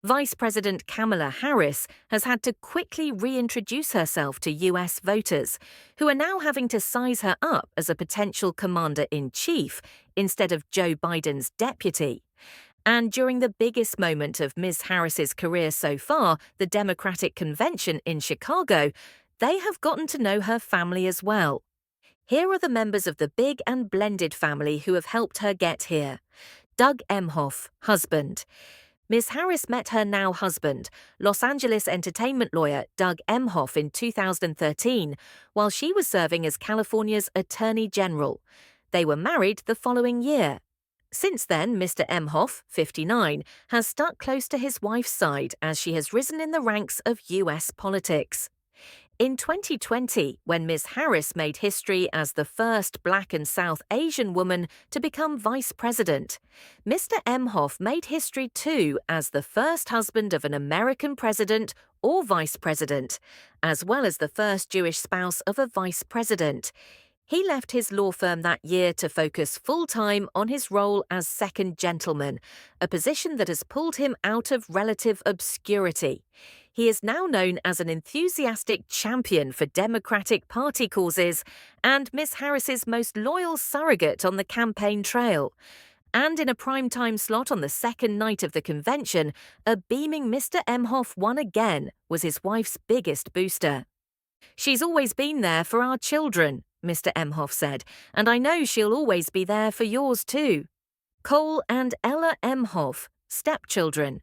Vice President Kamala Harris has had to quickly reintroduce herself to US voters, who are now having to size her up as a potential commander-in-chief instead of Joe Biden's deputy. And during the biggest moment of Ms. Harris's career so far, the Democratic Convention in Chicago, they have gotten to know her family as well. Here are the members of the big and blended family who have helped her get here. Doug Emhoff, husband. Ms. Harris met her now husband, Los Angeles entertainment lawyer Doug Emhoff, in 2013, while she was serving as California's Attorney General. They were married the following year. Since then, Mr. Emhoff, 59, has stuck close to his wife's side as she has risen in the ranks of US politics. In 2020, when Ms. Harris made history as the first Black and South Asian woman to become vice president, Mr. Emhoff made history too as the first husband of an American president or vice president, as well as the first Jewish spouse of a vice president. He left his law firm that year to focus full-time on his role as second gentleman, a position that has pulled him out of relative obscurity. He is now known as an enthusiastic champion for Democratic Party causes and Ms. Harris's most loyal surrogate on the campaign trail. And in a primetime slot on the second night of the convention, a beaming Mr. Emhoff won again was his wife's biggest booster. "She's always been there for our children," Mr. Emhoff said, "and I know she'll always be there for yours too." Cole and Ella Emhoff, stepchildren.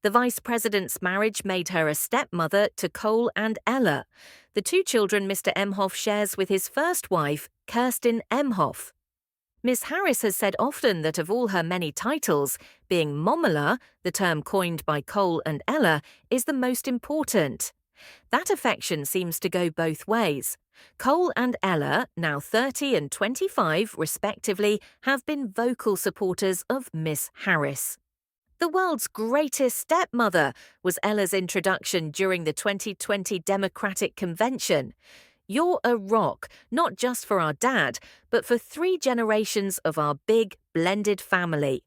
The vice president's marriage made her a stepmother to Cole and Ella, the two children Mr. Emhoff shares with his first wife, Kerstin Emhoff. Ms. Harris has said often that of all her many titles, being Momala, the term coined by Cole and Ella, is the most important. That affection seems to go both ways. Cole and Ella, now 30 and 25 respectively, have been vocal supporters of Miss Harris. "The world's greatest stepmother" was Ella's introduction during the 2020 Democratic Convention. "You're a rock, not just for our dad, but for 3 generations of our big, blended family."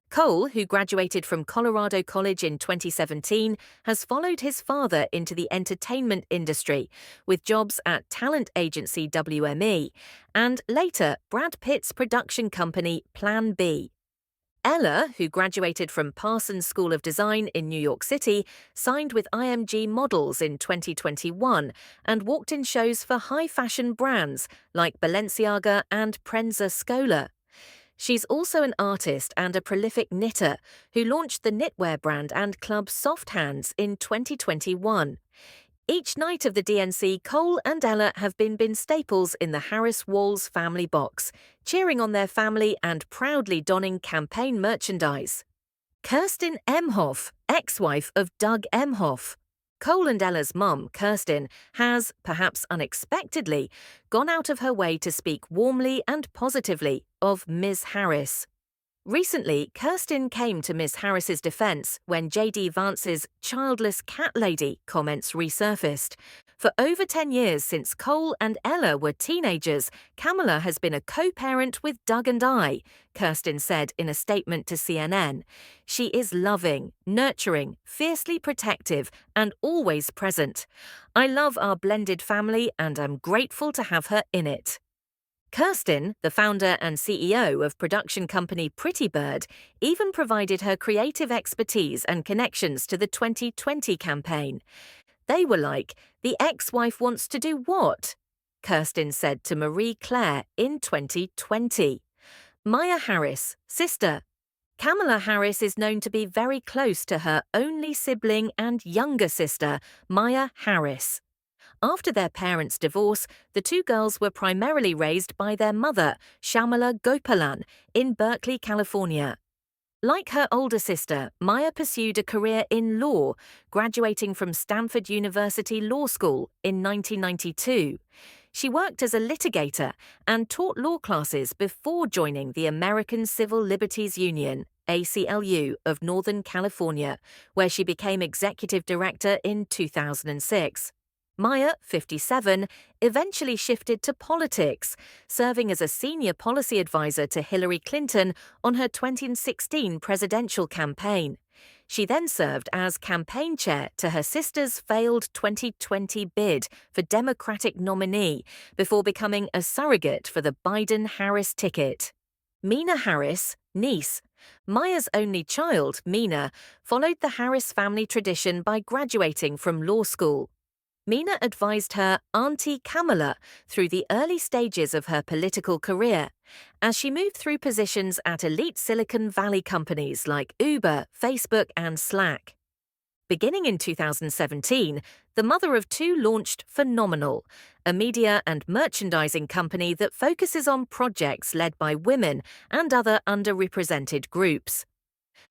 Cole, who graduated from Colorado College in 2017, has followed his father into the entertainment industry, with jobs at talent agency WME, and later Brad Pitt's production company Plan B. Ella, who graduated from Parsons School of Design in New York City, signed with IMG Models in 2021 and walked in shows for high-fashion brands like Balenciaga and Prensa Schola. She's also an artist and a prolific knitter who launched the knitwear brand and club Soft Hands in 2021. Each night of the DNC, Cole and Ella have been staples in the Harris-Walls family box, cheering on their family and proudly donning campaign merchandise. Kerstin Emhoff, ex-wife of Doug Emhoff. Cole and Ella's mum, Kerstin, has, perhaps unexpectedly, gone out of her way to speak warmly and positively of Ms. Harris. Recently, Kerstin came to Ms. Harris's defense when J.D. Vance's "childless cat lady" comments resurfaced. For over 10 years since Cole and Ella were teenagers, Kamala has been a co-parent with Doug and I, Kerstin said in a statement to CNN. "She is loving, nurturing, fiercely protective, and always present. I love our blended family and am grateful to have her in it." Kerstin, the founder and CEO of production company Pretty Bird, even provided her creative expertise and connections to the 2020 campaign. They were like, "The ex-wife wants to do what?" Kerstin said to Marie Claire in 2020. Maya Harris, sister. Kamala Harris is known to be very close to her only sibling and younger sister, Maya Harris. After their parents' divorce, the two girls were primarily raised by their mother, Shyamala Gopalan, in Berkeley, California. Like her older sister, Maya pursued a career in law, graduating from Stanford University Law School in 1992. She worked as a litigator and taught law classes before joining the American Civil Liberties Union, ACLU, of Northern California, where she became executive director in 2006. Maya, 57, eventually shifted to politics, serving as a senior policy advisor to Hillary Clinton on her 2016 presidential campaign. She then served as campaign chair to her sister's failed 2020 bid for Democratic nominee before becoming a surrogate for the Biden-Harris ticket. Mina Harris, niece, Maya's only child, Mina, followed the Harris family tradition by graduating from law school. Mina advised her Auntie Kamala through the early stages of her political career, as she moved through positions at elite Silicon Valley companies like Uber, Facebook, and Slack. Beginning in 2017, the mother of two launched Phenomenal, a media and merchandising company that focuses on projects led by women and other underrepresented groups.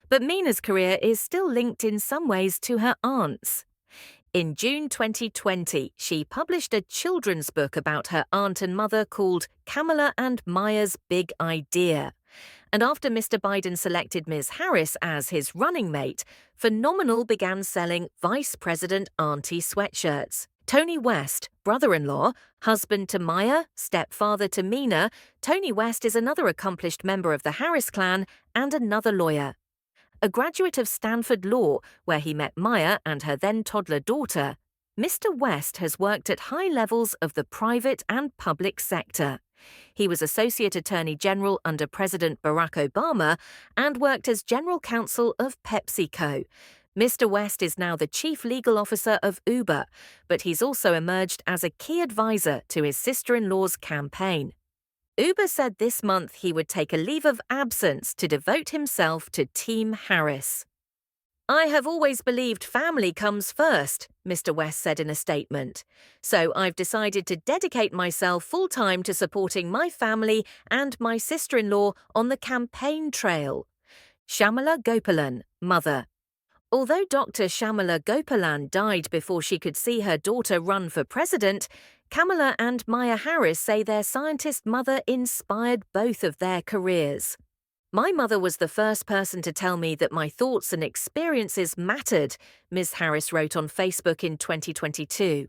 But Mina's career is still linked in some ways to her aunt's. In June 2020, she published a children's book about her aunt and mother called Kamala and Maya's Big Idea. And after Mr. Biden selected Ms. Harris as his running mate, Phenomenal began selling Vice President Auntie sweatshirts. Tony West, brother-in-law, husband to Maya, stepfather to Mina, Tony West is another accomplished member of the Harris clan and another lawyer. A graduate of Stanford Law, where he met Maya and her then-toddler daughter, Mr. West has worked at high levels of the private and public sector. He was Associate Attorney General under President Barack Obama and worked as General Counsel of PepsiCo. Mr. West is now the Chief Legal Officer of Uber, but he's also emerged as a key advisor to his sister-in-law's campaign. Uber said this month he would take a leave of absence to devote himself to Team Harris. "I have always believed family comes first," Mr. West said in a statement. "So I've decided to dedicate myself full-time to supporting my family and my sister-in-law on the campaign trail." Shyamala Gopalan, mother. Although Dr. Shyamala Gopalan died before she could see her daughter run for president, Kamala and Maya Harris say their scientist mother inspired both of their careers. "My mother was the first person to tell me that my thoughts and experiences mattered," Ms. Harris wrote on Facebook in 2022.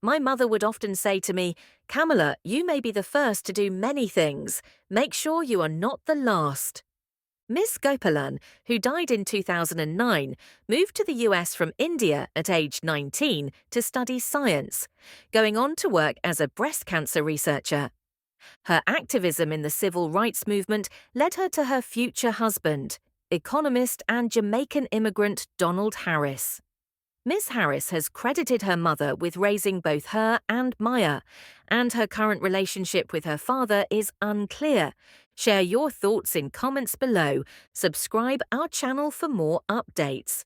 "My mother would often say to me, 'Kamala, you may be the first to do many things. Make sure you are not the last.'" Ms. Gopalan, who died in 2009, moved to the US from India at age 19 to study science, going on to work as a breast cancer researcher. Her activism in the civil rights movement led her to her future husband, economist and Jamaican immigrant Donald Harris. Ms. Harris has credited her mother with raising both her and Maya, and her current relationship with her father is unclear. Share your thoughts in comments below. Subscribe our channel for more updates.